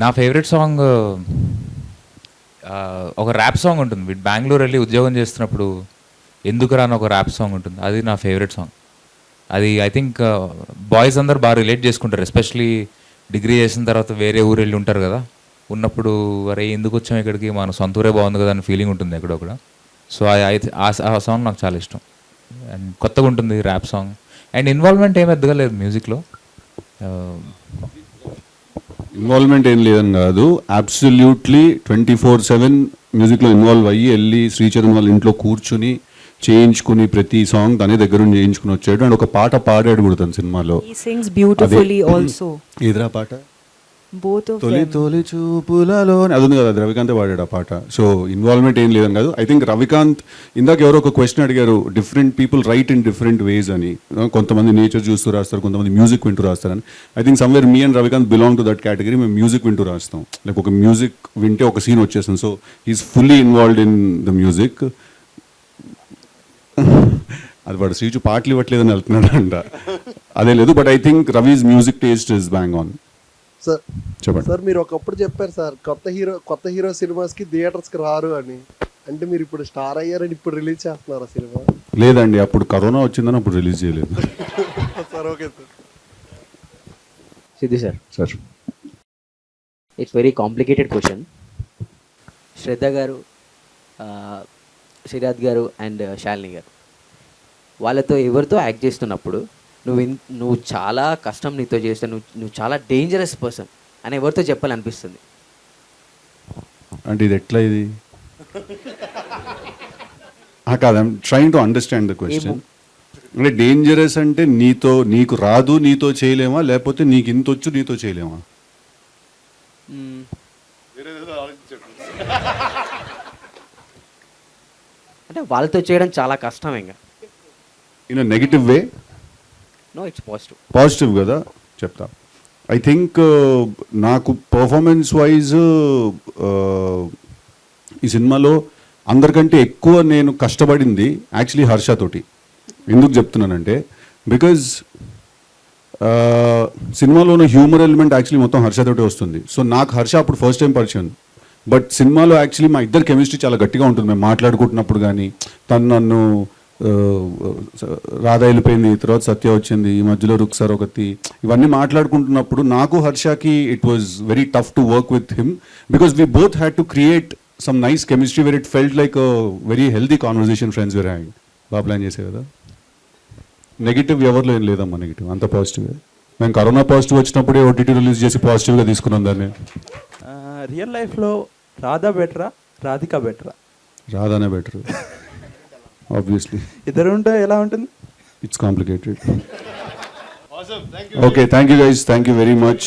నా favourite song ఒక rap song ఉంటుంది. వీడు బెంగళూరు వెళ్ళి ఉద్యోగం చేస్తున్నప్పుడు ఎందుకు రాని ఒక ర్యాప్ సాంగ్ ఉంటుంది. అది నా ఫేవరెట్ సాంగ్. అది ఐ థింక్ బాయ్స్ అందరు బాగా రిలేట్ చేసుకుంటారు. ఎస్పెషలీ డిగ్రీ చేసిన తర్వాత వేరే ఊరు వెళ్ళి ఉంటారు కదా, ఉన్నప్పుడు అరే ఎందుకు వచ్చాం ఇక్కడికి, మన సొంత ఊరే బాగుంది కదా అని ఫీలింగ్ ఉంటుంది ఎక్కడొక్కడ. సో ఆ సాంగ్ నాకు చాలా ఇష్టం. అండ్ కొత్తగా ఉంటుంది ర్యాప్ సాంగ్. అండ్ ఇన్వాల్వ్మెంట్ ఏమి ఎదగలేదు మ్యూజిక్లో. ఇన్వాల్వ్మెంట్ ఏం లేదని కాదు, అబ్సల్యూట్లీ 24/7 మ్యూజిక్లో ఇన్వాల్వ్ అయ్యి వెళ్ళి శ్రీచరణ్ వాళ్ళ ఇంట్లో కూర్చుని చేయించుకుని ప్రతి సాంగ్ తనే దగ్గర నుంచి చేయించుకుని వచ్చాడు. అండ్ ఒక పాట పాడాడు కూడా తన సినిమాలో. He sings beautifully also. ఏదిరా పాట? Both of తొలి them. తొలి చూపులలో అది ఉంది కదా, అది రవికాంతే పాడాడు ఆ పాట. సో ఇన్వాల్వ్మెంట్ ఏం లేదని కాదు. ఐ థింక్ రవికాంత్, ఇందాక ఎవరో ఒక క్వశ్చన్ అడిగారు, different people write in different ways అని. కొంతమంది నేచర్ చూస్తూ రాస్తారు, కొంతమంది మ్యూజిక్ వింటూ రాస్తారని. I think somewhere me and Ravikant belong to that category. మేము మ్యూజిక్ వింటూ రాస్తాం. లైక్ ఒక మ్యూజిక్ వింటే ఒక సీన్ వచ్చేస్తుంది. So he's fully involved in the music. అది వాడు శ్రీచు పాటలు ఇవ్వట్లేదని వెళ్తున్నాడు అంట, అదే లేదు. But I think Ravi's music taste is bang on. Sir చెప్పండి సార్, మీరు ఒకప్పుడు చెప్పారు సార్ కొత్త హీరో సినిమాస్కి థియేటర్స్కి రారు అని. అంటే మీరు ఇప్పుడు స్టార్ అయ్యారని ఇప్పుడు రిలీజ్ చేస్తున్నారా సినిమా? లేదండి, అప్పుడు కరోనా వచ్చిందని అప్పుడు రిలీజ్ చేయలేదు. Sir okay sir. Siddhi sir, sir it's very complicated question. Shraddha garu, Siraj గారు అండ్ శాలిని గారు, వాళ్ళతో ఎవరితో యాక్ట్ చేస్తున్నప్పుడు నువ్వు చాలా కష్టం నీతో చేస్తే నువ్వు చాలా డేంజరస్ పర్సన్ అని ఎవరితో చెప్పాలనిపిస్తుంది? అంటే ఇది ఎట్లా ఇది కాదు, I'm trying to understand the question. అంటే డేంజరస్ అంటే నీకు రాదు, నీతో చేయలేమా, లేకపోతే నీకు ఇంత వచ్చు నీతో చేయలేమా? అంటే వాళ్ళతో చేయడం చాలా కష్టం. ఇంకా in negative way? No, it's positive. Positive కదా, చెప్తా. ఐ థింక్ నాకు పర్ఫార్మెన్స్ వైజ్ ఈ సినిమాలో అందరికంటే ఎక్కువ నేను కష్టపడింది యాక్చువల్లీ హర్షతోటి. ఎందుకు చెప్తున్నానంటే, బికాజ్ సినిమాలో ఉన్న హ్యూమర్ ఎలిమెంట్ యాక్చువల్లీ మొత్తం హర్షతోటి వస్తుంది. సో నాకు హర్ష అప్పుడు ఫస్ట్ టైం పరిచయం. బట్ సినిమాలో యాక్చువల్లీ మా ఇద్దరు కెమిస్ట్రీ చాలా గట్టిగా ఉంటుంది. మేము మాట్లాడుకుంటున్నప్పుడు కానీ, తను నన్ను రాధ వెళ్ళిపోయింది, తర్వాత సత్య వచ్చింది, ఈ మధ్యలో రుక్సార్ ఒకటి, ఇవన్నీ మాట్లాడుకుంటున్నప్పుడు నాకు హర్షకి it was very tough to work with him, because we both had to create some nice chemistry where it felt like very healthy conversation friends where hang. బాగా ప్లాన్ చేసే కదా. నెగిటివ్ ఎవరిలో ఏం లేదమ్మా, నెగిటివ్ అంత పాజిటివ్. మేము corona positive వచ్చినప్పుడే OTT release చేసి పాజిటివ్గా తీసుకున్నాం దాన్ని. రియల్ లైఫ్లో రాధా బెటరా, రాధిక బెటరా? రాధానే బెటర్ ఆబ్వియస్లీ. ఇద్దరు ఉంటే ఎలా ఉంటుంది? It's complicated. Okay, thank you guys, thank you very much.